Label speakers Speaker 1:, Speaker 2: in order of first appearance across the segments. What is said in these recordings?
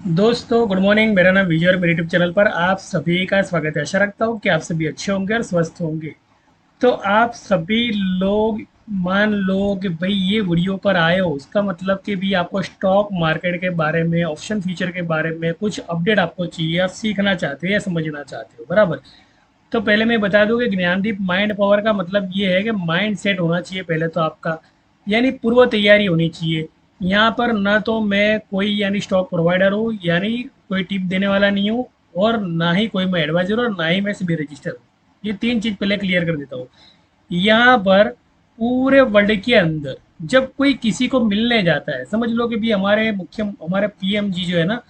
Speaker 1: दोस्तों good morning. मेरा नाम विजय और मेरे यूट्यूब चैनल पर आप सभी का स्वागत है। आशा रखता हूँ कि आप सभी अच्छे होंगे और स्वस्थ होंगे। तो आप सभी लोग मान लो कि भाई ये वीडियो पर आए हो, उसका मतलब कि भी आपको स्टॉक मार्केट के बारे में, ऑप्शन फ्यूचर के बारे में कुछ अपडेट आपको चाहिए, आप सीखना चाहते हो या समझना चाहते हो, बराबर। तो पहले मैं बता दूं कि ज्ञानदीप माइंड पावर का मतलब ये है कि माइंड सेट होना चाहिए पहले तो आपका, यानी पूर्व तैयारी होनी चाहिए। यहाँ पर ना तो मैं कोई यानी स्टॉक प्रोवाइडर हूँ, यानी कोई टिप देने वाला नहीं हूँ, और ना ही कोई मैं एडवाइजर और ना ही मैं सीबी रजिस्टर हूँ। ये तीन चीज़ पहले क्लियर कर देता हूँ। यहाँ पर पूरे वर्ल्ड के अंदर जब कोई किसी को मिलने जाता है, समझ लो कि भी हमारे पीएम जी जो है ना,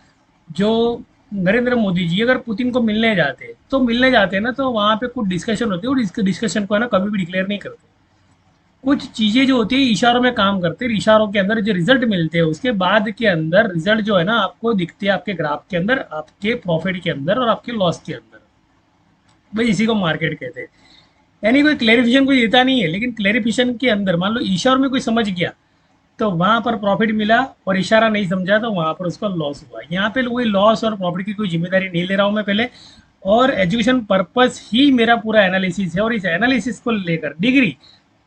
Speaker 1: जो नरेंद्र मोदी जी अगर पुतिन को मिलने जाते हैं ना, तो वहाँ पे कुछ डिस्कशन होती है, और इस डिस्कशन को है ना कभी भी डिक्लेयर नहीं करते। कुछ चीज़ें जो होती है इशारों में काम करते हैं, इशारों के अंदर जो रिजल्ट मिलते हैं उसके बाद के अंदर रिजल्ट जो है ना आपको दिखते हैं आपके ग्राफ के अंदर, आपके प्रॉफिट के अंदर और आपके लॉस के अंदर। भाई इसी को मार्केट कहते हैं। यानी कोई क्लेरिफिकेशन कोई देता नहीं है, लेकिन क्लेरिफिकेशन के अंदर मान लो ईश्वर में कोई समझ गया तो वहां पर प्रॉफिट मिला, और इशारा नहीं समझा तो वहां पर उसका लॉस हुआ। यहाँ पे कोई लॉस और प्रॉफिट की कोई जिम्मेदारी नहीं ले रहा हूँ मैं पहले, और एजुकेशन पर्पस ही मेरा पूरा एनालिसिस है। और इस एनालिसिस को लेकर डिग्री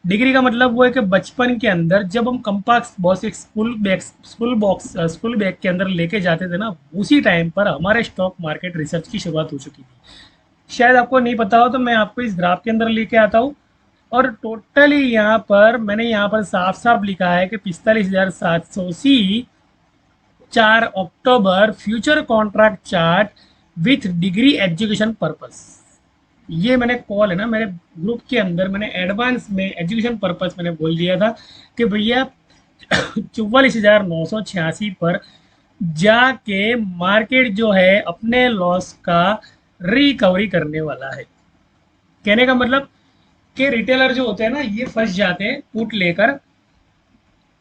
Speaker 1: डिग्री का मतलब वो है कि बचपन के अंदर जब हम कंपास बॉक्स एक स्कूल बैग के अंदर लेके जाते थे ना, उसी टाइम पर हमारे स्टॉक मार्केट रिसर्च की शुरुआत हो चुकी थी। शायद आपको नहीं पता हो तो मैं आपको इस ग्राफ के अंदर लेके आता हूँ। और टोटली यहाँ पर मैंने यहाँ पर साफ साफ लिखा है कि 45,700 C 4 October future contract chart with degree education purpose. ये मैंने कॉल है ना मेरे ग्रुप के अंदर, मैंने एडवांस में एजुकेशन पर्पस मैंने बोल दिया था कि भैया 44,986 पर जाके मार्केट जो है अपने लॉस का रिकवरी करने वाला है। कहने का मतलब कि रिटेलर जो होते हैं ना ये फंस जाते हैं पुट लेकर,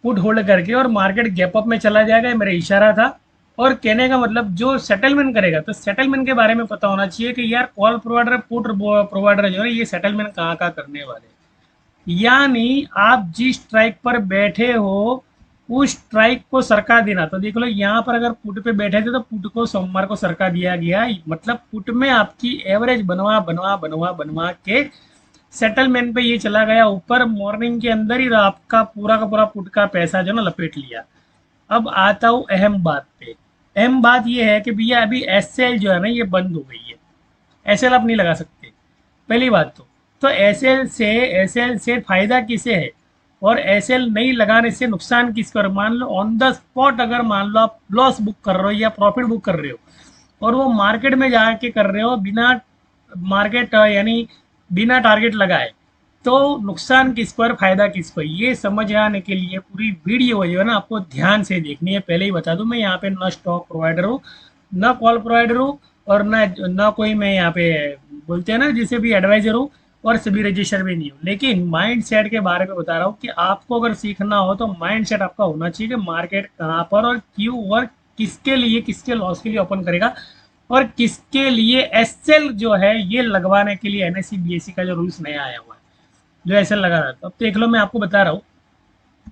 Speaker 1: पुट होल्ड करके, और मार्केट गैप अप में चला जाएगा, ये मेरा इशारा था। और कहने का मतलब जो सेटलमेंट करेगा तो सेटलमेंट के बारे में पता होना चाहिए कि यार कॉल प्रोवाइडर पुट प्रोवाइडर जो है ये सेटलमेंट कहाँ कहाँ करने वाले हैं। यानी आप जिस स्ट्राइक पर बैठे हो उस स्ट्राइक को सरका देना। तो देख लो यहाँ पर अगर पुट पे बैठे थे तो पुट को सोमवार को सरका दिया गया, मतलब पुट में आपकी एवरेज बनवा बनवा बनवा बनवा के सेटलमेंट पे ये चला गया ऊपर, मॉर्निंग के अंदर ही आपका पूरा का पूरा पुट का पैसा जो ना लपेट लिया। अब आता हूँ अहम बात पे। अहम बात ये है कि भैया अभी एसएल जो है ना ये बंद हो गई है। एसएल आप नहीं लगा सकते, पहली बात तो एसएल से फायदा किसे है, और एसएल नहीं लगाने से नुकसान किसको। और मान लो ऑन द स्पॉट अगर मान लो आप लॉस बुक कर रहे हो या प्रॉफिट बुक कर रहे हो, और वो मार्केट में जाके कर रहे हो बिना मार्केट यानी बिना टारगेट लगाए, तो नुकसान किसको और फायदा किसको, ये समझ आने के लिए पूरी वीडियो जो है ना आपको ध्यान से देखनी है। पहले ही बता दूं मैं यहाँ पे ना स्टॉक प्रोवाइडर हूँ, ना कॉल प्रोवाइडर हूँ, और ना कोई मैं यहाँ पे बोलते हैं ना जिसे भी एडवाइजर हूँ, और सभी रजिस्टर भी नहीं हूँ। लेकिन माइंड सेट के बारे में बता रहा हूँ कि आपको अगर सीखना हो तो माइंड सेट आपका होना चाहिए कि मार्केट कहाँ पर और क्यों और किसके लिए, किसके लॉस के लिए ओपन करेगा, और किसके लिए एसएल जो है ये लगवाने के लिए एनएससी बीएससी का जो रूल्स नया आया हुआ है जो एसएल लगा रहा था। अब देख लो मैं आपको बता रहा हूँ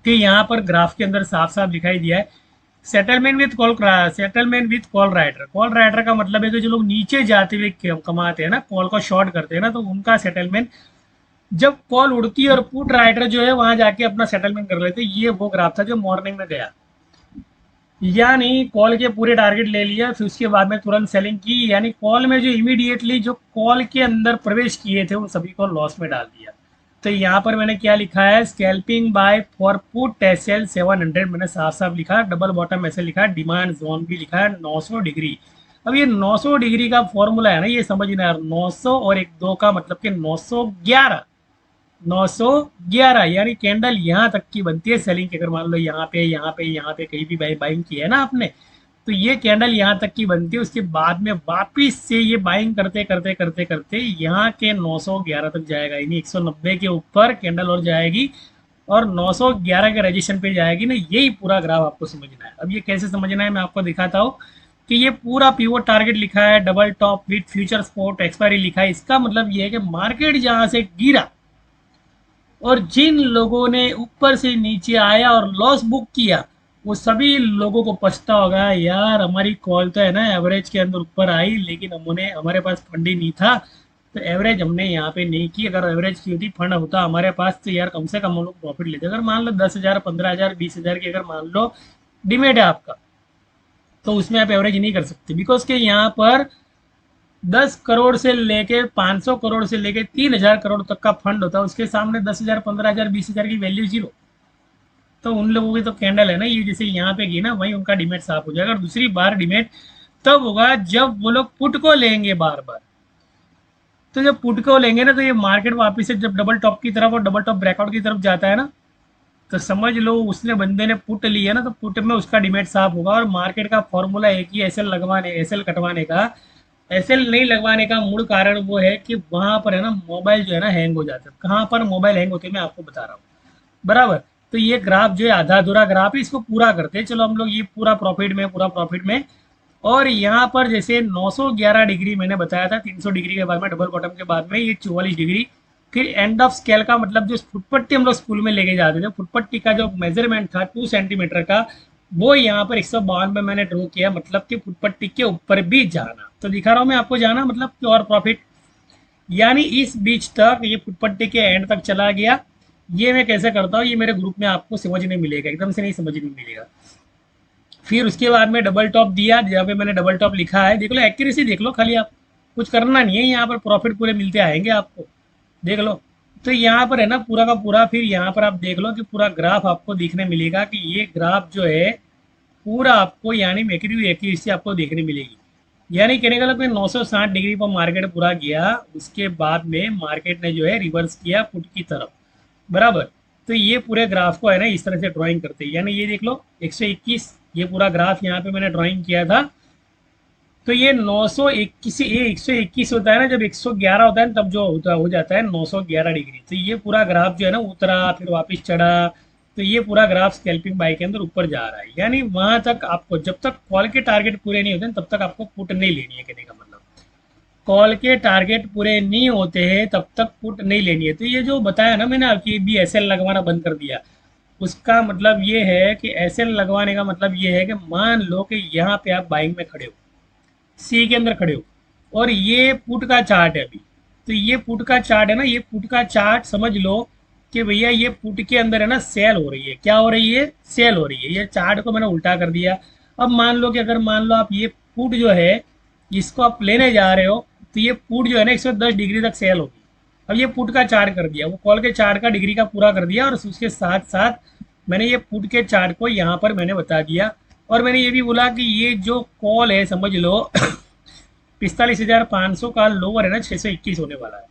Speaker 1: कि यहाँ पर ग्राफ के अंदर साफ साफ दिखाई दिया है सेटलमेंट विथ कॉल राइटर का मतलब है कि जो लोग नीचे जाते हुए कमाते हैं ना, कॉल को शॉर्ट करते हैं ना, तो उनका सेटलमेंट जब कॉल उड़ती है, और पुट राइटर जो है वहां जाके अपना सेटलमेंट कर लेते हैं। ये वो ग्राफ था जो मॉर्निंग में गया, यानी कॉल के पूरे टारगेट ले लिया, फिर उसके बाद में तुरंत सेलिंग की, यानी कॉल में जो इमीडिएटली जो कॉल के अंदर प्रवेश किए थे उन सभी को लॉस में डाल दिया। तो यहाँ पर मैंने क्या लिखा है, scalping buy for put SL 700, मैंने साफ साफ लिखा, डबल बॉटम ऐसे लिखा, डिमांड जोन भी लिखा है 900 डिग्री। अब ये 900 डिग्री का फॉर्मूला है ना, ये समझना यार, 900 और एक दो का मतलब कि 911, 911 यानी कैंडल यहाँ तक की बनती है सेलिंग की। अगर मान लो यहाँ पे कहीं भी बाइंग की है ना आपने, तो ये कैंडल यहाँ तक की बनती है, उसके बाद में वापिस से ये बाइंग करते करते करते करते यहाँ के 911 तक जाएगा, यानी 190 के ऊपर कैंडल और जाएगी, और 911 के रजिस्ट्रेशन पे जाएगी ना। यही पूरा ग्राफ आपको समझना है। अब ये कैसे समझना है मैं आपको दिखाता हूँ कि ये पूरा पीवोट टारगेट लिखा है, double top width future spot expiry लिखा है। इसका मतलब ये है कि मार्केट जहां से गिरा और जिन लोगों ने ऊपर से नीचे आया और लॉस बुक किया, वो सभी लोगों को पछता होगा, यार हमारी कॉल तो है ना एवरेज के अंदर ऊपर आई, लेकिन हमने हमारे पास फंड ही नहीं था, तो एवरेज हमने यहाँ पे नहीं की। अगर एवरेज की होती, फंड होता हमारे पास, तो यार कम से कम हम लोग प्रॉफिट लेते। अगर मान लो 10,000, 15,000, 20,000 की अगर मान लो डिमेट है आपका, तो उसमें आप एवरेज नहीं कर सकते, बिकॉज के यहाँ पर 10 करोड़ से लेके 500 करोड़ से लेके 3,000 करोड़ तक का फंड होता है, उसके सामने 10,000, 15,000, 20,000 की वैल्यू जीरो। तो उन लोगों की तो कैंडल है ना ये, जैसे यहाँ पे की ना, वही उनका डिमेट साफ हो जाएगा। और दूसरी बार डिमेट तब होगा जब वो लोग पुट को लेंगे बार बार। तो जब पुट को लेंगे ना, तो ये मार्केट वापिस से जब डबल टॉप की तरफ और डबल टॉप ब्रेकआउट की तरफ जाता है ना, तो समझ लो उसने बंदे ने पुट लिया ना, तो पुट में उसका डिमेट साफ होगा। और मार्केट का फॉर्मूला एक ही, एसएल लगवाने, एसएल कटवाने का। एसएल नहीं लगवाने का मूल कारण वो है कि वहां पर है ना मोबाइल जो है ना हैंग हो जाता है। कहाँ पर मोबाइल हैंग होते हैं मैं आपको बता रहा हूँ, बराबर। तो ये ग्राफ जो है आधा अधूरा ग्राफ है, इसको पूरा करते हैं चलो हम लोग, ये पूरा प्रॉफिट में, पूरा प्रॉफिट में। और यहाँ पर जैसे 911 डिग्री मैंने बताया था, 300 डिग्री के बाद में डबल बॉटम के बाद में ये 44 डिग्री। फिर एंड ऑफ स्केल का मतलब जो फुटपट्टी हम लोग स्कूल में लेके जाते थे, फुटपट्टी का जो मेजरमेंट था 2 सेंटीमीटर का, वो यहाँ पर 152 में मैंने ड्रॉ किया, मतलब कि फुटपट्टी के ऊपर भी जाना। तो दिखा रहा हूँ मैं आपको, जाना मतलब कि और प्रॉफिट, यानी इस बीच तक ये फुटपट्टी के एंड तक चला गया। ये मैं कैसे करता हूँ, ये मेरे ग्रुप में आपको समझने मिलेगा, एकदम से नहीं समझने मिलेगा। फिर उसके बाद में डबल टॉप दिया, जहाँ पे मैंने डबल टॉप लिखा है, देख लो एक्यूरेसी देख लो खाली, आप कुछ करना नहीं है, यहाँ पर प्रॉफिट पूरे मिलते आएंगे आपको, देख लो। तो यहाँ पर है ना पूरा का पूरा, फिर यहाँ पर आप देख लो कि पूरा ग्राफ आपको देखने मिलेगा कि ये ग्राफ जो है पूरा आपको, यानी एक्यूरेसी आपको देखने मिलेगी। यानी कहने का मतलब 960 डिग्री पर मार्केट पूरा गया, उसके बाद में मार्केट ने जो है रिवर्स किया पुट की तरफ, बराबर। तो ये पूरे ग्राफ को है ना इस तरह से ड्राइंग करते हैं, यानी ये देख लो 121, ये पूरा ग्राफ यहाँ पे मैंने ड्राइंग किया था। तो ये 921, ये 121 होता है ना, जब 111 होता है ना, तब जो होता हो जाता है 911 डिग्री। तो ये पूरा ग्राफ जो है ना उतरा, फिर वापस चढ़ा। तो ये पूरा ग्राफ स्कैल्पिंग बाई के अंदर ऊपर जा रहा है, यानी वहां तक आपको, जब तक कॉल के टारगेट पूरे नहीं होते तब तक आपको पुट नहीं लेनी है, कहने का मतलब। कॉल के टारगेट पूरे नहीं होते हैं तब तक पुट नहीं लेनी है। तो ये जो बताया ना मैंने आपकी, भी एसएल लगवाना बंद कर दिया, उसका मतलब ये है कि एसएल लगवाने का मतलब ये है कि मान लो कि यहाँ पे आप बाइंग में खड़े हो, सी के अंदर खड़े हो, और ये पुट का चार्ट है अभी। तो ये पुट का चार्ट है ना, ये पुट का चार्ट समझ लो कि भैया ये पुट के अंदर है ना सेल हो रही है। क्या हो रही है? सेल हो रही है। ये चार्ट को मैंने उल्टा कर दिया। अब मान लो कि अगर मान लो आप ये पुट जो है इसको आप लेने जा रहे हो, तो ये पुट जो है ना 110 डिग्री तक सेल होगी। अब ये पुट का चार्ट कर दिया, वो कॉल के चार्ट का डिग्री का पूरा कर दिया, और उसके साथ साथ मैंने ये पुट के चार्ट को यहाँ पर मैंने बता दिया। और मैंने ये भी बोला कि ये जो कॉल है समझ लो 45,500 का लोअर है ना 621 होने वाला है,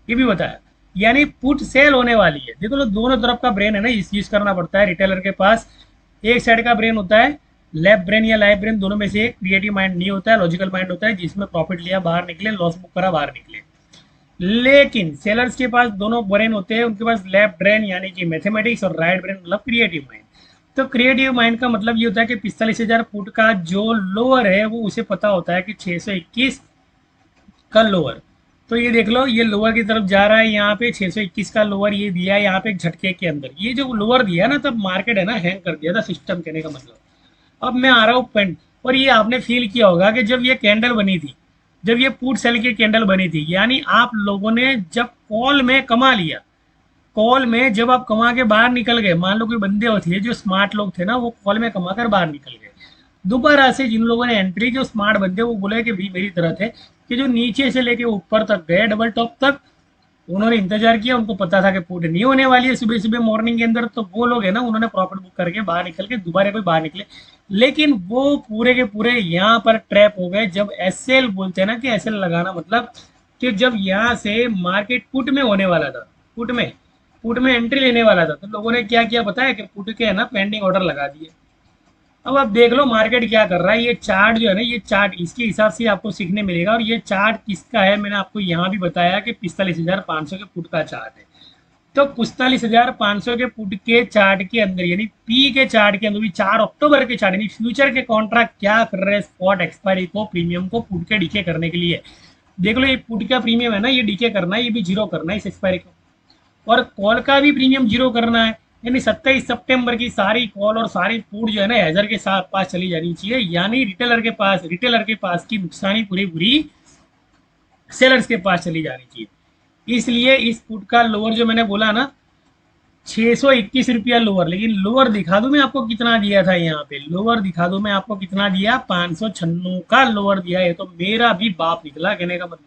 Speaker 1: ये भी बताया। यानी पुट सेल होने वाली है। देखो लो, दोनों तरफ का ब्रेन है ना यूज करना पड़ता है रिटेलर के पास। एक साइड का ब्रेन होता है लेफ्ट ब्रेन या लाइफ ब्रेन, दोनों में से एक। क्रिएटिव माइंड नहीं होता है, लॉजिकल माइंड होता है, जिसमें प्रॉफिट लिया बाहर निकले, लॉस बुक करा बाहर निकले। लेकिन सेलर्स के पास दोनों ब्रेन होते हैं, उनके पास लेफ्ट ब्रेन यानी कि मैथमेटिक्स, और राइट ब्रेन मतलब क्रिएटिव माइंड। तो क्रिएटिव माइंड का मतलब ये होता है कि 45,000 फुट का जो लोअर है वो उसे पता होता है कि 621 का लोअर। तो ये देख लो, ये लोअर की तरफ जा रहा है, यहाँ पे 621 का लोअर ये दिया है यहाँ पे एक झटके के अंदर। ये जो लोअर दिया ना, तब मार्केट है ना हैंग कर दिया था सिस्टम, कहने का मतलब। अब मैं आ रहा हूँ पेंट, और ये आपने फील किया होगा कि जब ये कैंडल बनी थी, जब ये पुट सेल की कैंडल बनी थी, यानी आप लोगों ने जब कॉल में कमा लिया, कॉल में जब आप कमा के बाहर निकल गए, मान लो कोई बंदे होते हैं जो स्मार्ट लोग थे ना, वो कॉल में कमा कर बाहर निकल गए। दोबारा से जिन लोगों ने एंट्री, जो स्मार्ट बंदे, वो बोले कि भी मेरी तरह थे, कि जो नीचे से लेके ऊपर तक गए डबल टॉप तक, उन्होंने इंतजार किया, उनको पता था कि पुट नहीं होने वाली है सुबह सुबह मॉर्निंग के अंदर, तो वो लोग है ना उन्होंने प्रॉफिट बुक करके बाहर निकल के दोबारा कोई बाहर निकले। लेकिन वो पूरे के पूरे यहाँ पर ट्रैप हो गए। जब एसएल बोलते हैं ना, कि एसएल लगाना मतलब कि जब यहाँ से मार्केट पुट में होने वाला था, पुट में, पुट में एंट्री लेने वाला था, तो लोगों ने क्या किया पता है, कि पुट के है ना पेंडिंग ऑर्डर लगा दिए। अब आप देख लो मार्केट क्या कर रहा है। ये चार्ट जो है ना, ये चार्ट इसके हिसाब से आपको सीखने मिलेगा। और ये चार्ट किसका है, मैंने आपको यहाँ भी बताया कि 45,500 के पुट का चार्ट है। तो 45,500 के पुट के चार्ट के अंदर, यानी पी के चार्ट के अंदर भी 4 अक्टूबर के चार्ट, यानी फ्यूचर के कॉन्ट्रैक्ट क्या कर रहे हैं स्पॉट एक्सपायरी को, प्रीमियम को पुट के डीके करने के लिए। देख लो, ये पुट का प्रीमियम है ना, ये डीके करना है, ये भी जीरो करना है इस एक्सपायरी को। और कॉल का भी प्रीमियम जीरो करना है। यानी 27 सितंबर की सारी कॉल और सारी फूड जो है ना हैजर के साथ पास चली जानी चाहिए, यानी रिटेलर के पास की नुकसानी पूरी पूरी सेलर्स के पास चली जानी चाहिए। इसलिए इस पुट का लोअर जो मैंने बोला ना 621 रुपया लोअर, लेकिन लोअर दिखा दूं मैं आपको कितना दिया था यहाँ पे, लोअर दिखा दूं मैं आपको कितना दिया, 596 का लोअर दिया है। तो मेरा भी बाप निकला कहने का मतलब।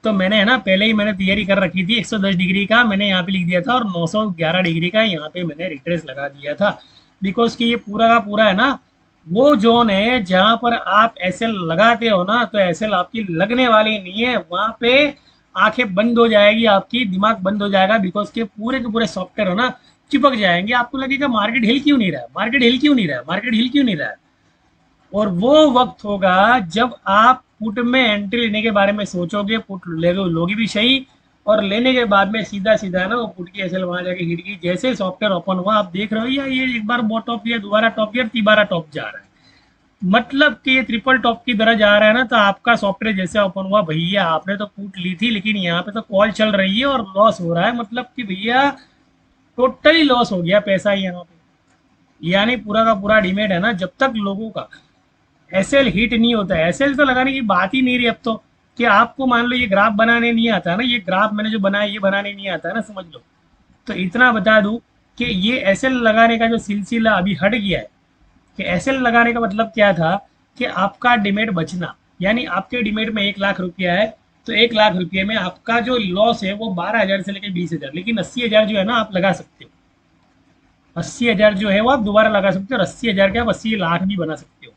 Speaker 1: तो मैंने है ना पहले ही मैंने तैयारी कर रखी थी, 110 डिग्री का मैंने यहाँ पे लिख दिया था और 911 डिग्री का यहाँ पे मैंने रिट्रेस लगा दिया था। बिकॉज कि ये पूरा का पूरा है ना वो जोन है जहाँ पर आप एसएल लगाते हो ना, तो एसएल आपकी लगने वाली नहीं है, वहाँ पे आंखें बंद हो जाएगी, आपकी दिमाग बंद हो जाएगा। बिकॉज के पूरे सॉफ्टवेयर हो ना चिपक जाएंगे, आपको लगेगा मार्केट हिल क्यों नहीं रहा है, मार्केट हिल क्यों नहीं रहा है, मार्केट हिल क्यों नहीं रहा है। और वो वक्त होगा जब आप पुट में एंट्री लेने के बारे में सोचोगे, पुट ले लोगे भी सही, और लेने के बाद में सीधा सीधा ना वो पुट की एसएल वहां जाके हिट गई, जैसे सॉफ्टवेयर ओपन हुआ आप देख रहे हो या ये एक बार टॉप किया, दोबारा टॉप किया, तीबारा टॉप जा रहा है, मतलब कि ये ट्रिपल टॉप की तरह जा रहा है ना। तो आपका सॉफ्टवेयर जैसे ओपन हुआ, भैया आपने तो पुट ली थी लेकिन यहाँ पे तो कॉल चल रही है और लॉस हो रहा है, मतलब कि भैया टोटली लॉस हो गया पैसा यहाँ पे। यानी पूरा का पूरा डिमेट है ना, जब तक लोगों का एसएल हिट नहीं होता है, एसएल तो लगाने की बात ही नहीं रही अब तो। कि आपको मान लो ये ग्राफ बनाने नहीं आता है ना, ये ग्राफ मैंने जो बनाया ये बनाने नहीं आता है ना, समझ लो। तो इतना बता दूं कि ये एसएल लगाने का जो सिलसिला अभी हट गया है, कि एसएल लगाने का मतलब क्या था कि आपका डिमेट बचना, यानी आपके डिमेट में 1 लाख रुपया है, तो 1 लाख रुपये में आपका जो लॉस है वो 12,000 से लेकर 20,000, लेकिन 80,000 जो है ना आप लगा सकते हो। 80,000 जो है वो आप दोबारा लगा सकते हो, और 80,000 के आप 80 लाख भी बना सकते हो।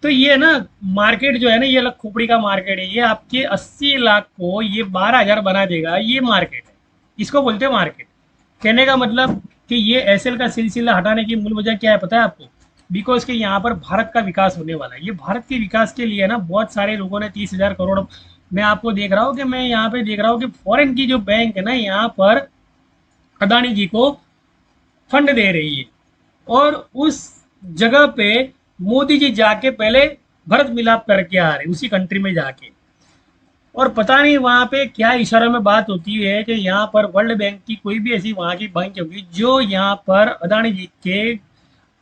Speaker 1: तो ये ना मार्केट जो है ना, ये अलग खोपड़ी का मार्केट है, ये आपके 80 लाख को ये 12,000 बना देगा, ये मार्केट है, इसको बोलते हैं मार्केट। कहने का मतलब कि ये एसएल का सिलसिला हटाने की मूल वजह क्या है पता है आपको? बिकॉज कि यहाँ पर भारत का विकास होने वाला है, ये भारत के विकास के लिए ना बहुत सारे लोगों ने 30,000 करोड़, मैं आपको देख रहा हूँ कि मैं यहाँ पे देख रहा हूँ कि फॉरेन की जो बैंक है ना यहाँ पर अदानी जी को फंड दे रही है, और उस जगह पे मोदी जी जाके पहले भरत मिलाप करके आ रहे उसी कंट्री में जाके। और पता नहीं वहाँ पे क्या इशारों में बात होती है कि यहाँ पर वर्ल्ड बैंक की कोई भी ऐसी वहाँ की बैंक होगी जो यहाँ पर अदानी जी के,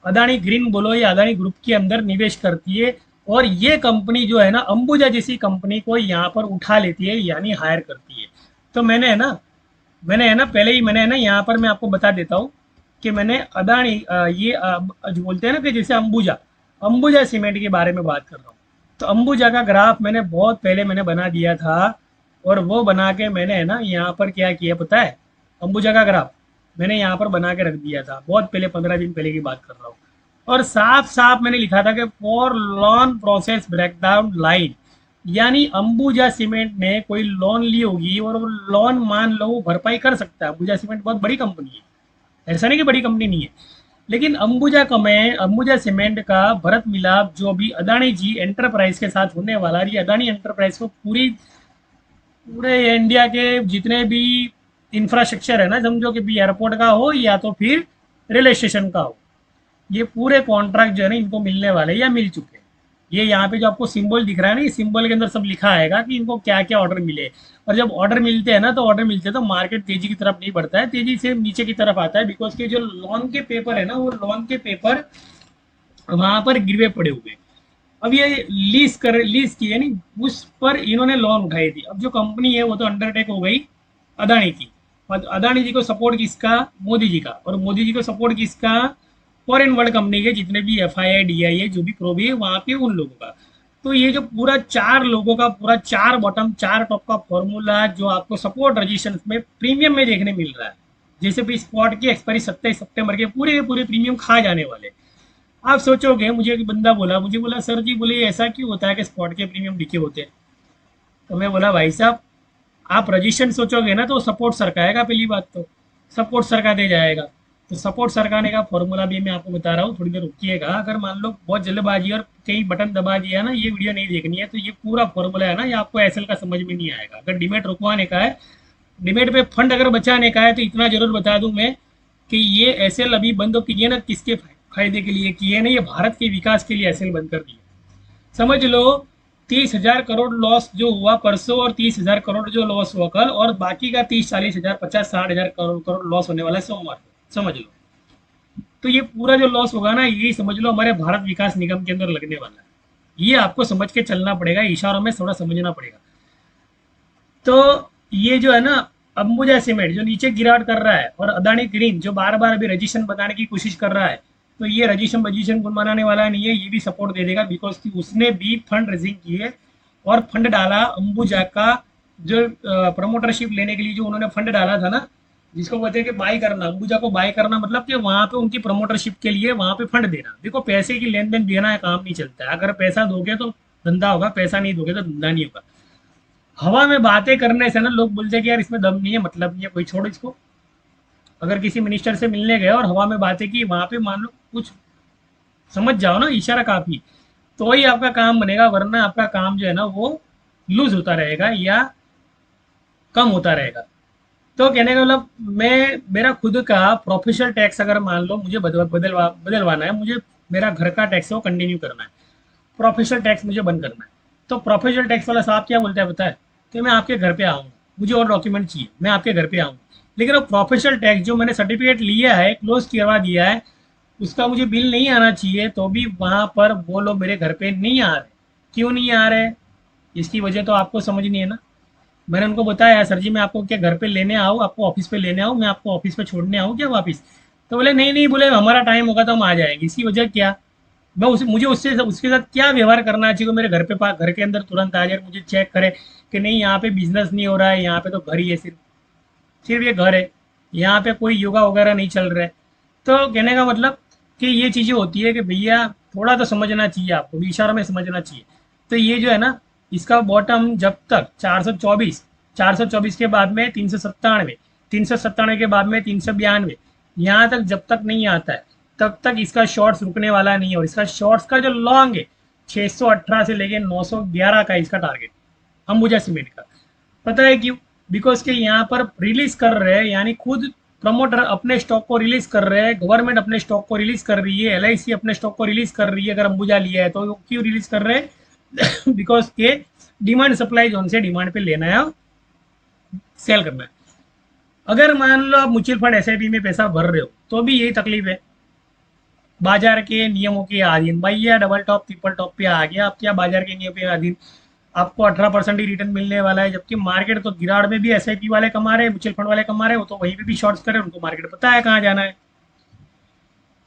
Speaker 1: अदानी ग्रीन बोलो या अदानी ग्रुप के अंदर निवेश करती है, और ये कंपनी जो है ना अंबुजा जैसी कंपनी को यहाँ पर उठा लेती है, यानी हायर करती है। तो मैंने है ना पहले ही मैंने है ना यहाँ पर मैं आपको बता देता हूँ कि मैंने अदानी जो बोलते हैं ना कि जैसे अंबुजा, अंबुजा सीमेंट के बारे में बात कर रहा हूँ। तो अंबुजा का ग्राफ मैंने बहुत पहले मैंने बना दिया था, और वो बना के मैंने है ना यहाँ पर क्या किया पता है, अंबुजा का ग्राफ मैंने यहाँ पर बना के रख दिया था बहुत पहले, 15 दिन पहले की बात कर रहा हूँ। और साफ साफ मैंने लिखा था कि for loan process breakdown line, यानी अंबुजा सीमेंट ने कोई लोन ली होगी और वो लोन मान लो वो भरपाई कर सकता है। अंबुजा सीमेंट बहुत बड़ी कंपनी है, ऐसा नहीं कि बड़ी कंपनी नहीं है, लेकिन अंबुजा सीमेंट का भरत मिलाप जो भी अदानी जी एंटरप्राइज के साथ होने वाला है, ये अदानी एंटरप्राइज को पूरे इंडिया के जितने भी इंफ्रास्ट्रक्चर है ना, समझो कि भी एयरपोर्ट का हो या तो फिर रेलवे स्टेशन का हो, ये पूरे कॉन्ट्रैक्ट जो है ना इनको मिलने वाले या मिल चुके हैं। ये यहाँ पे जो आपको सिंबल दिख रहा है ना, ये सिंबल के अंदर सब लिखा आएगा कि इनको क्या क्या ऑर्डर मिले। और जब ऑर्डर मिलते हैं ना, तो ऑर्डर मिलते हैं तो मार्केट तेजी की तरफ नहीं बढ़ता है, तेजी से नीचे की तरफ आता है। बिकॉज के जो लोन के पेपर है ना, वो लोन के पेपर वहां पर गिरवे पड़े हुए हैं। अब ये लीज की है नहीं, उस पर इन्होंने लोन उठाई थी। अब जो कंपनी है वो तो अंडरटेक हो गई अदानी की, और अदानी जी को सपोर्ट किसका, मोदी जी का, और मोदी जी को सपोर्ट किसका, फॉरेन वर्ल्ड कंपनी के जितने भी FII DIA जो भी प्रोबी है वहाँ पे उन लोगों का। तो ये जो पूरा 4 लोगों का पूरा 4 बॉटम 4 टॉप का फॉर्मूला जो आपको सपोर्ट रजिस्ट्रेशन में प्रीमियम में देखने मिल रहा है, जैसे भी स्पॉट की एक्सपायरी 27 सितंबर के पूरे प्रीमियम खा जाने वाले। आप सोचोगे, मुझे एक बंदा बोला, मुझे बोला सर जी बोले ऐसा क्यों होता है कि स्पॉट के प्रीमियम लिखे होते हैं? तो मैं बोला भाई साहब, आप रजिस्ट्रेशन सोचोगे ना तो सपोर्ट सरकाएगा, पहली बात तो सपोर्ट सरकाते जाएगा। तो सपोर्ट सरकाने का फॉर्मूला भी मैं आपको बता रहा हूँ, थोड़ी देर रुकिएगा। अगर मान लो बहुत जल्दबाजी और कहीं बटन दबा दिया ना, ये वीडियो नहीं देखनी है, तो ये पूरा फॉर्मूला है ना, ये आपको एसएल का समझ में नहीं आएगा। अगर डिमेट रुकवाने का है, डिमेट पे फंड अगर बचाने का है, तो इतना जरूर बता दूं मैं कि ये एसएल अभी बंद किए ना, किसके फायदे के लिए किए ना, ये भारत के विकास के लिए एसएल बंद कर दिया। समझ लो 30,000 करोड़ लॉस जो हुआ परसों, और 30,000 करोड़ जो लॉस हुआ कल, और बाकी का 30, 40 हजार, 50, 60 हजार करोड़ लॉस होने वाला है सोमवार को। समझ लो। तो ये पूरा जो लॉस होगा ना, यही समझ लो हमारे भारत विकास निगम के अंदर लगने वाला है। ये आपको समझ के चलना पड़ेगा, इशारों में थोड़ा समझना पड़ेगा। तो ये जो है ना, अंबुजा सीमेंट जो नीचे गिरावट कर रहा है, और अदानी ग्रीन जो बार बार अभी रजिस्ट्रेशन बनाने की कोशिश कर रहा है, तो ये रजिस्ट्रेशन रजिस्ट्रेशन कौन बनाने वाला नहीं है, ये भी सपोर्ट दे देगा, बिकॉज कि उसने भी फंड रेजिंग किए और फंड डाला अंबुजा का। जो प्रमोटरशिप लेने के लिए जो उन्होंने फंड डाला था ना, जिसको कहते हैं कि बाई करना, अंबुजा को बाई करना, मतलब कि वहां पे उनकी प्रमोटरशिप के लिए वहां पे फंड देना। देखो पैसे की लेन देन देना है, काम नहीं चलता है। अगर पैसा दोगे तो धंधा होगा, पैसा नहीं दोगे तो धंधा नहीं होगा। हवा में बातें करने से ना लोग बोलते हैं कि यार इसमें दम नहीं है, मतलब नहीं है, कोई छोड़ इसको। अगर किसी मिनिस्टर से मिलने गए और हवा में बातें की, वहां पे मान लो कुछ समझ जाओ ना, इशारा काफी, तो ही आपका काम बनेगा, वरना आपका काम जो है ना वो लूज होता रहेगा या कम होता रहेगा। तो कहने का मतलब, मैं मेरा खुद का प्रोफेशनल टैक्स अगर मान लो मुझे बदलवाना है, मुझे मेरा घर का टैक्स है वो कंटिन्यू करना है, प्रोफेशनल टैक्स मुझे बंद करना है। तो प्रोफेशनल टैक्स वाला साहब क्या बोलता है पता है, कि मैं आपके घर पे आऊँगा, मुझे और डॉक्यूमेंट चाहिए, मैं आपके घर पे आऊँगा, लेकिन वो प्रोफेशनल टैक्स जो मैंने सर्टिफिकेट लिया है, क्लोज करवा दिया है, उसका मुझे बिल नहीं आना चाहिए, तो भी वहाँ पर वो लोग मेरे घर पे नहीं आ रहे। क्यों नहीं आ रहे? इसकी वजह तो आपको समझनी है ना। मैंने उनको बताया, सर जी मैं आपको क्या घर पे लेने आऊँ, आपको ऑफिस पे लेने आऊँ, मैं आपको ऑफिस पे छोड़ने आऊँ क्या वापस? तो बोले नहीं नहीं, बोले हमारा टाइम होगा तो हम आ जाएंगे। इसकी वजह क्या? मैं मुझे उससे उसके साथ क्या व्यवहार करना चाहिए? मेरे घर पे पास, घर के अंदर तुरंत आ जाए, मुझे चेक करे कि नहीं यहाँ पे बिजनेस नहीं हो रहा है, यहाँ पे तो घर ही है, सिर्फ सिर्फ ये घर है, यहाँ पे कोई योगा वगैरह नहीं चल रहा है। तो कहने का मतलब कि ये चीज़ें होती है कि भैया थोड़ा तो समझना चाहिए, आपको भी इशारों में समझना चाहिए। तो ये जो है ना, इसका बॉटम जब तक 424, 424 के बाद में 397, 397 के बाद में 392, यहाँ तक जब तक नहीं आता है, तब तक इसका शॉर्ट्स रुकने वाला नहीं है। और इसका शॉर्ट्स का जो लॉन्ग है, 618 से लेके 911 का इसका टारगेट, अंबुजा सीमेंट का। पता है क्यों? बिकॉज के यहाँ पर रिलीज कर रहे हैं, यानी खुद प्रमोटर अपने स्टॉक को रिलीज कर रहे हैं, गवर्नमेंट अपने स्टॉक को रिलीज कर रही है, एलआईसी अपने स्टॉक को रिलीज कर रही है। अगर अंबुजा लिया है तो क्यों रिलीज कर रहे हैं? बिकॉज के डिमांड सप्लाई जोन से डिमांड पे लेना है और सेल करना है। अगर मान लो आप म्यूचुअल फंड एसआईपी में पैसा भर रहे हो, तो भी यही तकलीफ है, बाजार के नियमों के अधीन। भैया डबल टॉप ट्रिपल टॉप पे आ गया, आप क्या बाजार के नियमों के अधीन, आपको 18% ही रिटर्न मिलने वाला है। जबकि मार्केट तो गिरावट में भी एसआईपी वाले कमा रहे हैं, म्यूचुअल फंड वाले कमा रहे हो, तो वहीं पे भी शॉर्ट्स कर रहे हैं, उनको मार्केट पता है कहाँ जाना है।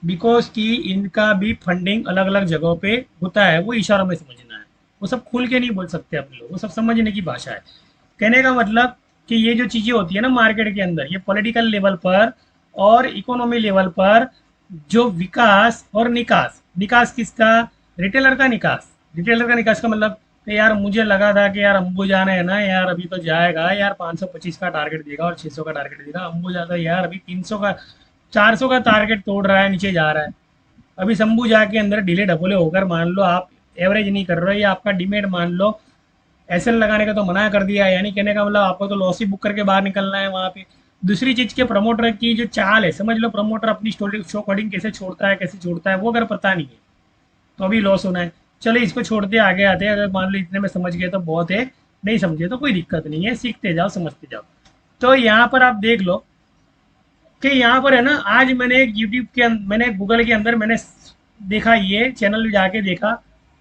Speaker 1: बिकॉज कि इनका भी फंडिंग अलग अलग जगहों पे होता है, वो इशारों में समझना है। वो सब खुल के नहीं बोल सकते अपने लोग, वो सब समझने की भाषा है। कहने का मतलब कि ये जो चीज़ें होती है ना मार्केट के अंदर, ये पॉलिटिकल लेवल पर और इकोनॉमी लेवल पर, जो विकास और निकास, निकास किसका? रिटेलर का निकास। रिटेलर का निकास का मतलब कि यार मुझे लगा था कि यार अंबुजा है ना यार, अभी तो जाएगा यार, 525 का टारगेट देगा और 600 का टारगेट देगा। अंबुजा था यार अभी 300 का, 400 का टारगेट तोड़ रहा है, नीचे जा रहा है। अभी अंबुजा के अंदर ढीले ढकोले होकर मान लो आप एवरेज नहीं कर रहे हो, या आपका डिमेट मान लो एसएल लगाने का तो मना कर दिया है, यानी कहने का मतलब आपको तो लॉस ही बुक करके बाहर निकलना है वहाँ पे। दूसरी चीज़ के प्रमोटर की जो चाल है, समझ लो प्रमोटर अपनी स्टोरी शो कोडिंग कैसे छोड़ता है, कैसे छोड़ता है, वो अगर पता नहीं है तो अभी लॉस होना है। चलो इसको छोड़ते आगे आते हैं, अगर मान लो इतने में समझ गए तो बहुत है, नहीं समझे तो कोई दिक्कत नहीं है, सीखते जाओ समझते जाओ। तो यहाँ पर आप देख लो कि यहाँ पर है ना, आज मैंने एक यूट्यूब के मैंने गूगल के अंदर मैंने देखा, ये चैनल जाके देखा,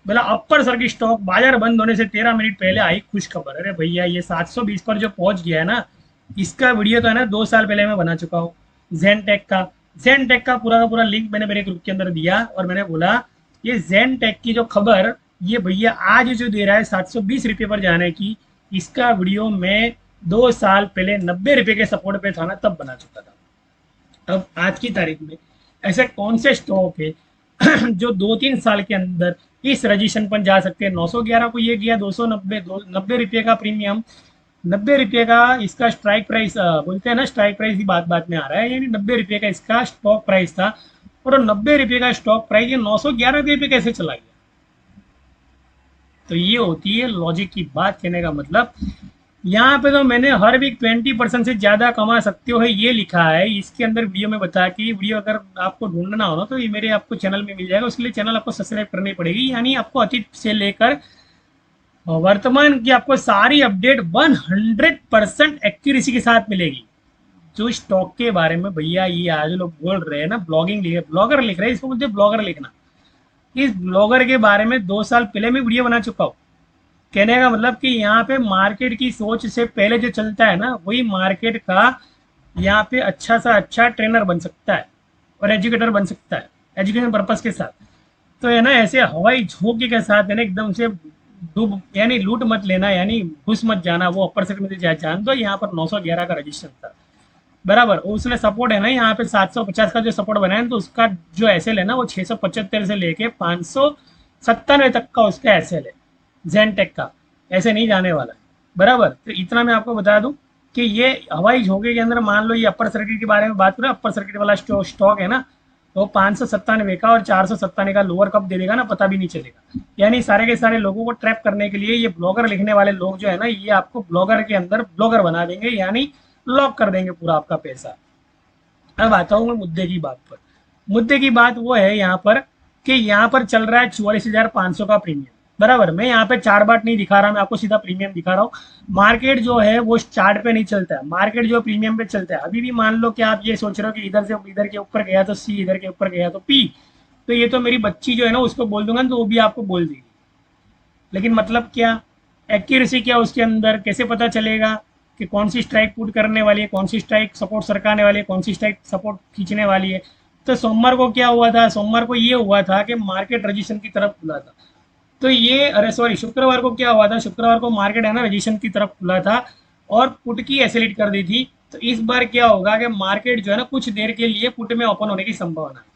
Speaker 1: बोला अपर सर की स्टॉक बाजार बंद होने से 13 मिनट पहले आई खुश खबर। अरे भैया ये 720 पर जो पहुंच गया है ना, इसका वीडियो तो है ना 2 साल पहले मैं बना चुका हूँ। जेन टेक का पूरा लिंक मैंने मेरे ग्रुप के अंदर दिया, और मैंने बोला ये जेन टेक की जो खबर ये भैया आज जो दे रहा है 720 रुपये पर जाने की, इसका वीडियो मैं 2 साल पहले 90 रुपये के सपोर्ट पे था ना, तब बना चुका था। अब आज की तारीख में ऐसे कौन से स्टॉक है जो 2-3 साल के अंदर इस रजिस्ट्रेशन पर जा सकते हैं? 911 को ये किया 290, 90 रुपये का प्रीमियम, 90 रुपये का इसका स्ट्राइक प्राइस, बोलते हैं ना स्ट्राइक प्राइस ही बात बात में आ रहा है, यानी 90 रुपये का इसका स्टॉक प्राइस था, और 90 रुपये का स्टॉक प्राइस ये 911 रुपये पे कैसे चला गया? तो ये होती है लॉजिक की बात। कहने का मतलब यहाँ पे तो मैंने हर वीक 20% से ज़्यादा कमा सकते हो है ये लिखा है, इसके अंदर वीडियो में बताया कि वीडियो अगर आपको ढूंढना हो ना तो ये मेरे आपको चैनल में मिल जाएगा। उसके लिए चैनल आपको सब्सक्राइब करनी पड़ेगी, यानी आपको अतीत से लेकर वर्तमान की आपको सारी अपडेट 100% एक्यूरेसी के साथ मिलेगी। जो स्टॉक के बारे में भैया ये आज लोग बोल रहे हैं ना, ब्लॉगिंग लिख ब्लॉगर लिख रहे हैं, इसको बोलते हैं ब्लॉगर लिखना। इस ब्लॉगर के बारे में 2 साल पहले मैं वीडियो बना चुका हूँ। कहने का मतलब कि यहाँ पे मार्केट की सोच से पहले जो चलता है ना, वही मार्केट का यहाँ पे अच्छा सा अच्छा ट्रेनर बन सकता है और एजुकेटर बन सकता है एजुकेशन पर्पज के साथ। तो है ना, ऐसे हवाई झोंके के साथ है ना एकदम से डूब, यानी लूट मत लेना, यानी घुस मत जाना। वो अपर सेक्टर में जान दो, यहाँ पर 911 का रजिस्टर था बराबर। उसने सपोर्ट है ना यहाँ पे 750 का जो सपोर्ट बनाया ना, तो उसका जो एसएल है ना वो 675 से लेके 597 तक का उसका एसएल है जेनटेक का। ऐसे नहीं जाने वाला है बराबर। तो इतना मैं आपको बता दूं कि ये हवाई झोंके के अंदर मान लो ये अपर सर्किट के बारे में बात करें, अपर सर्किट वाला स्टॉक है ना, तो 597 का और 497 का लोअर कब दे देगा ना, पता भी नहीं चलेगा। यानी सारे के सारे लोगों को ट्रैप करने के लिए ये ब्लॉगर लिखने वाले लोग जो है ना, ये आपको ब्लॉगर के अंदर ब्लॉगर बना देंगे, यानी लॉक कर देंगे पूरा आपका पैसा। अब आता हूँ मैं मुद्दे की बात पर। मुद्दे की बात वो है यहाँ पर कि यहाँ पर चल रहा है 44,500 का प्रीमियम बराबर। मैं यहाँ पे चार्ट बाट नहीं दिखा रहा, मैं आपको सीधा प्रीमियम दिखा रहा हूँ। मार्केट जो है वो चार्ट पे नहीं चलता है, मार्केट जो प्रीमियम पे चलता है। अभी भी मान लो कि आप ये सोच रहे हो कि इधर से इधर के ऊपर गया तो सी, इधर के ऊपर गया तो पी, तो ये तो मेरी बच्ची जो है ना उसको बोल दूंगा तो वो भी आपको बोल देगी। लेकिन मतलब क्या, एक्यूरेसी क्या उसके अंदर, कैसे पता चलेगा कि कौन सी स्ट्राइक पुट करने वाली है, कौन सी स्ट्राइक सपोर्ट सरकाने वाली है, कौन सी स्ट्राइक सपोर्ट खींचने वाली है। तो सोमवार को क्या हुआ था, सोमवार को ये हुआ था कि मार्केट रजिस्ट्रेशन की तरफ खुला था। तो ये, अरे सॉरी, शुक्रवार को क्या हुआ था, शुक्रवार को मार्केट है ना रजिस्ट्रेशन की तरफ खुला था और पुट की एसेलेट कर दी थी। तो इस बार क्या होगा कि मार्केट जो है ना कुछ देर के लिए पुट में ओपन होने की संभावना है।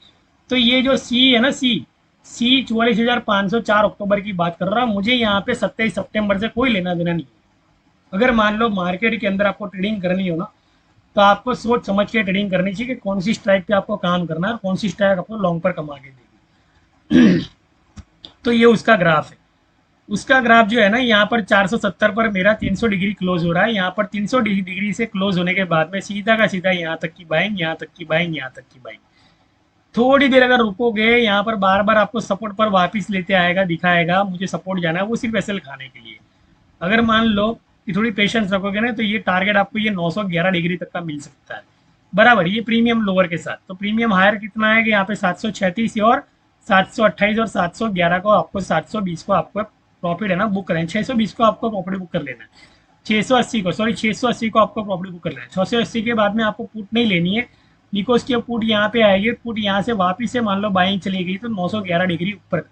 Speaker 1: तो ये जो सी है ना, सी 44,500 4 अक्टूबर की बात कर रहा हूँ। मुझे यहाँ पे 27 सितंबर से कोई लेना देना नहीं है। अगर मान लो मार्केट के अंदर आपको ट्रेडिंग करनी हो ना, तो आपको सोच समझ के ट्रेडिंग करनी चाहिए कि कौन सी स्ट्राइक पे आपको काम करना है और कौन सी स्ट्राइक आपको लॉन्ग पर कमा के देगी। तो ये उसका ग्राफ है। उसका ग्राफ जो है ना, यहाँ पर 470 पर मेरा 300 डिग्री क्लोज हो रहा है। यहाँ पर 300 डिग्री से क्लोज होने के बाद में सीधा का सीधा यहाँ तक की बाइंग, यहाँ तक की बाइंग, यहाँ तक की बाइंग। थोड़ी देर अगर रुकोगे, यहाँ पर बार बार आपको सपोर्ट पर वापस लेते आएगा, दिखाएगा मुझे सपोर्ट जाना है, वो सिर्फ एसएल खाने के लिए। अगर मान लो कि थोड़ी पेशेंस रखोगे ना, तो ये टारगेट आपको ये 911 डिग्री तक का मिल सकता है बराबर। ये प्रीमियम लोअर के साथ। तो प्रीमियम हायर कितना है कि यहाँ पे 736 और 728 और 711 को आपको 720 को आपको प्रॉफिट है ना बुक करें, 620 को आपको प्रॉफिट बुक कर लेना है। 680 को, सॉरी 680 को आपको प्रॉफिट बुक कर लेना है। 680 के बाद में आपको पुट नहीं लेनी है, बिकॉज की पुट यहाँ पे आएगी, पुट यहाँ से वापिस से मान लो बाइंग चली गई तो 911 डिग्री ऊपर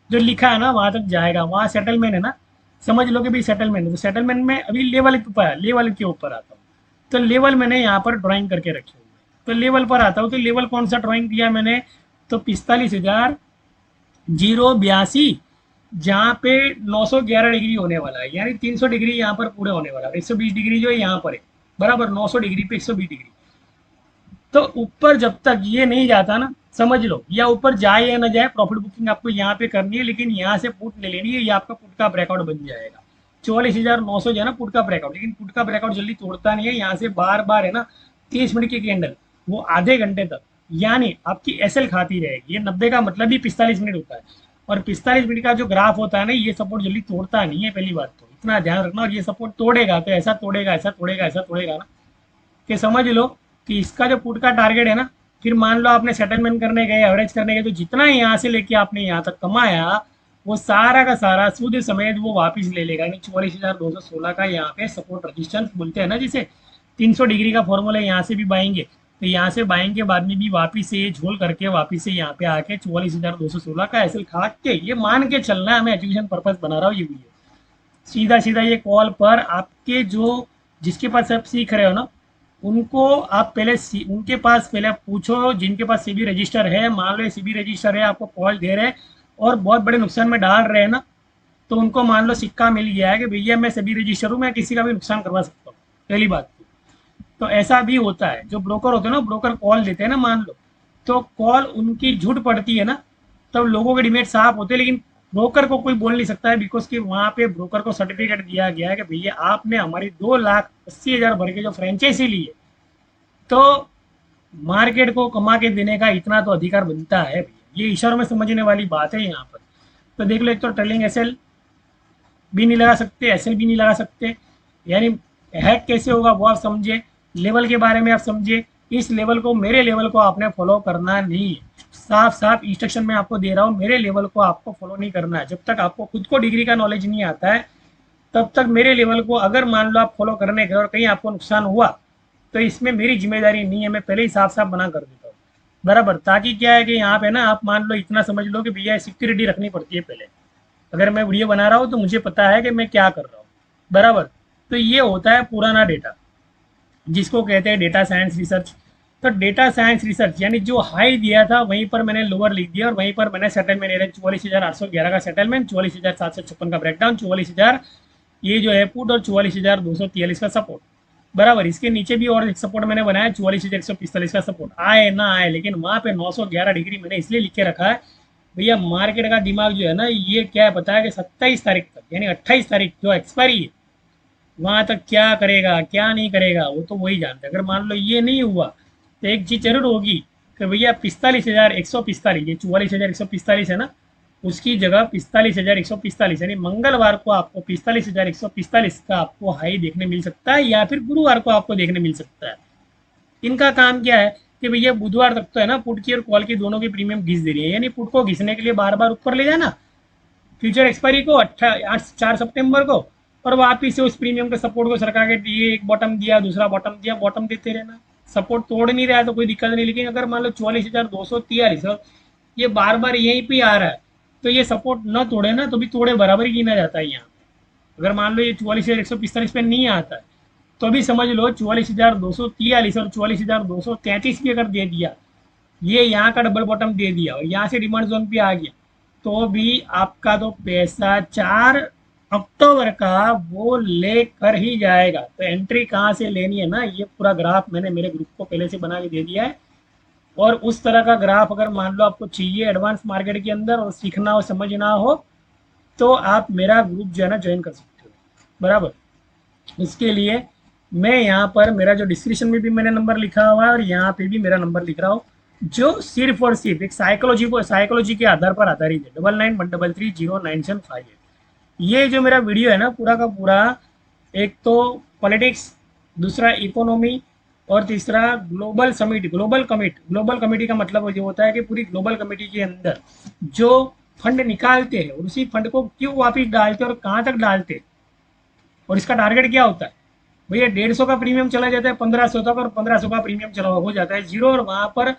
Speaker 1: जो लिखा है ना वहां तक जाएगा। वहां सेटलमेंट है ना, समझ लो कि भाई सेटलमेंट है। तो सेटलमेंट में अभी लेवल के ऊपर, लेवल के ऊपर आता हूँ। तो लेवल मैंने यहाँ पर ड्राइंग करके रखे हुए हैं। तो लेवल पर आता हूँ, तो लेवल कौन सा ड्राइंग दिया मैंने, तो 45,082, जहाँ पे 911 डिग्री होने वाला है, यानी 300 डिग्री यहाँ पर पूरे होने वाला है। 120 डिग्री जो है यहाँ पर है बराबर, 900 डिग्री पे 120 डिग्री। तो ऊपर जब तक ये नहीं जाता ना, समझ लो, या ऊपर जाए या ना जाए, प्रॉफिट बुकिंग आपको यहाँ पे करनी है, लेकिन यहाँ से पुट नहीं लेनी है। ये आपका पुट का ब्रेकआउट बन जाएगा 44,900 जो है ना पुट का ब्रेकआउट। लेकिन पुट का ब्रेकआउट जल्दी तोड़ता नहीं है, यहाँ से बार बार है ना 30 मिनट की कैंडल, वो आधे घंटे तक, यानी आपकी एसएल खाती रहेगी। ये 90 का मतलब ही 45 मिनट होता है, और 45 मिनट का जो ग्राफ होता है ना, ये सपोर्ट जल्दी तोड़ता नहीं है। पहली बात तो इतना ध्यान रखना। और ये सपोर्ट तोड़ेगा तो ऐसा तोड़ेगा, ऐसा तोड़ेगा, ऐसा तोड़ेगा ना कि समझ लो कि इसका जो पुट का टारगेट है ना, फिर मान लो आपने सेटलमेंट करने गए, एवरेज करने गए, तो जितना यहाँ से लेके आपने यहाँ तक कमाया, वो सारा का सारा सूद समेत वो वापस ले लेगा। यानी 44,216 का यहाँ पे सपोर्ट रजिस्टेंस बोलते हैं ना जिसे, 300 डिग्री का फॉर्मूला। यहाँ से भी बाएंगे, तो यहाँ से बाइंग के बाद में भी वापिस से ये झोल करके वापिस से यहाँ पे आके 44,216 का एसएल खा के, ये मान के चलना है। मैं एजुकेशन पर्पज बना रहा हूँ ये वीडियो। सीधा सीधा ये कॉल पर आपके जो, जिसके पास आप सीख रहे हो ना, उनको आप पहले उनके पास पहले आप पूछो, जिनके पास सीबी रजिस्टर है। मान लो सीबी रजिस्टर है, आपको कॉल दे रहे हैं और बहुत बड़े नुकसान में डाल रहे हैं ना, तो उनको मान लो सिक्का मिल गया है कि भैया मैं सीबी रजिस्टर हूँ, मैं किसी का भी नुकसान करवा सकता हूँ। पहली बात तो ऐसा भी होता है। जो ब्रोकर होते हैं ना, ब्रोकर कॉल देते हैं ना मान लो, तो कॉल उनकी झूठ पड़ती है ना, तब लोगों के डिमेट साफ होते हैं। लेकिन ब्रोकर को कोई बोल नहीं सकता है, बिकॉज कि वहाँ पे ब्रोकर को सर्टिफिकेट दिया गया है कि भैया आपने हमारी 2,80,000 भर के जो फ्रेंचाइजी ली है, तो मार्केट को कमा के देने का इतना तो अधिकार बनता है भैया। ये इशारों में समझने वाली बात है यहाँ पर। तो देख लो, एक तो ट्रेलिंग एसएल भी नहीं लगा सकते, एसएल भी नहीं लगा सकते, यानी हैक कैसे होगा वो आप समझे। लेवल के बारे में आप समझिए, इस लेवल को, मेरे लेवल को आपने फॉलो करना नहीं है। साफ साफ इंस्ट्रक्शन मैं आपको दे रहा हूँ, मेरे लेवल को आपको फॉलो नहीं करना है। जब तक आपको खुद को डिग्री का नॉलेज नहीं आता है, तब तक मेरे लेवल को अगर मान लो आप फॉलो करने गए और कहीं आपको नुकसान हुआ, तो इसमें मेरी जिम्मेदारी नहीं है, मैं पहले ही साफ साफ मना कर देता हूँ। बराबर, ताकि क्या है कि यहाँ पे ना आप मान लो इतना समझ लो कि भैया सिक्योरिटी रखनी पड़ती है पहले। अगर मैं वीडियो बना रहा हूँ तो मुझे पता है कि मैं क्या कर रहा हूँ। बराबर, तो ये होता है पुराना डेटा, जिसको कहते हैं डेटा साइंस रिसर्च। तो डेटा साइंस रिसर्च यानी जो हाई दिया था वहीं पर मैंने लोअर लिख दिया, और वहीं पर मैंने सेटलमेंट एरिया 44,811 का सेटलमेंट, 44,756 का ब्रेकडाउन, 44,000 ये जो है पुट, और 44,243 का सपोर्ट। बराबर, इसके नीचे भी और एक सपोर्ट मैंने बनाया 44,145 का सपोर्ट, आए ना आए, लेकिन वहाँ पे 911 डिग्री मैंने इसलिए लिख के रखा है भैया, मार्केट का दिमाग जो है ना, ये क्या है पता है कि 27 तारीख तक यानी 28 तारीख जो एक्सपायरी है, वहां तक क्या करेगा क्या नहीं करेगा वो तो वही जानते हैं। अगर मान लो ये नहीं हुआ तो एक चीज जरूर होगी कि भैया 45,145, ये 44,145 है ना, उसकी जगह 45,145 यानी मंगलवार को आपको 45,145 का आपको हाई देखने मिल सकता है, या फिर गुरुवार को आपको देखने मिल सकता है। इनका काम क्या है कि भैया बुधवार तक तो है ना पुट की और कॉल की दोनों की प्रीमियम घिस दे रही है, यानी पुट को घिसने के लिए बार बार ऊपर ले जाना फ्यूचर एक्सपायरी को 4 सितंबर को, और वापिस से उस प्रीमियम के सपोर्ट को सरका के दिए, एक बॉटम दिया दूसरा बॉटम दिया, बॉटम देते रहना। सपोर्ट तोड़ नहीं रहा है तो कोई दिक्कत नहीं, लेकिन अगर मान लो 44,243 ये बार बार यहीं पे आ रहा है, तो ये सपोर्ट न तोड़े ना तो भी तोड़े बराबर ही गिना जाता है यहाँ। अगर मान लो ये 44,145 पे नहीं आता है, तो भी समझ लो 44,243 और 44,233 भी अगर दे दिया, ये यहाँ का डबल बॉटम दे दिया और यहाँ से डिमांड जोन पे आ गया, तो भी आपका तो पैसा 4 अक्टूबर का वो लेकर ही जाएगा। तो एंट्री कहाँ से लेनी है ना, ये पूरा ग्राफ मैंने मेरे ग्रुप को पहले से बना के दे दिया है। और उस तरह का ग्राफ अगर मान लो आपको चाहिए एडवांस मार्केट के अंदर और सीखना हो समझना हो, तो आप मेरा ग्रुप जो है ना ज्वाइन कर सकते हो। बराबर, इसके लिए मैं यहाँ पर मेरा जो डिस्क्रिप्शन में भी मैंने नंबर लिखा हुआ है और यहाँ पे भी मेरा नंबर लिख रहा हूँ, जो सिर्फ और सिर्फ एक साइकोलॉजी के आधार पर आधारित है, 9913309758। ये जो मेरा वीडियो है ना पूरा का पूरा, एक तो पॉलिटिक्स, दूसरा इकोनॉमी, और तीसरा ग्लोबल समिट, ग्लोबल कमिटी का मतलब ये होता है कि पूरी ग्लोबल कमिटी के अंदर जो फंड निकालते हैं और उसी फंड को क्यों वापिस डालते हैं और कहाँ तक डालते हैं, और इसका टारगेट क्या होता है। भैया 150 का प्रीमियम चला जाता है 1500 तक, और 1500 का प्रीमियम चला हो जाता है जीरो, और वहां पर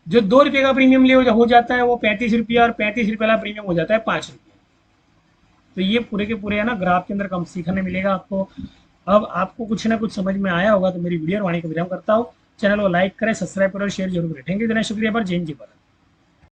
Speaker 1: जो 2 रुपये का प्रीमियम ले हो जाता है वो 35 रुपया, और 35 रुपये वाला प्रीमियम हो जाता है 5 रुपये। तो ये पूरे के पूरे है ना ग्राफ के अंदर कम सीखने मिलेगा आपको। अब आपको कुछ ना कुछ समझ में आया होगा तो मेरी वीडियो वाणी को विराम करता हूँ। चैनल को लाइक करें, सब्सक्राइब करें और शेयर जरूर करें। थैंक यू, शुक्रिया पर जय हिंद, जय भारत।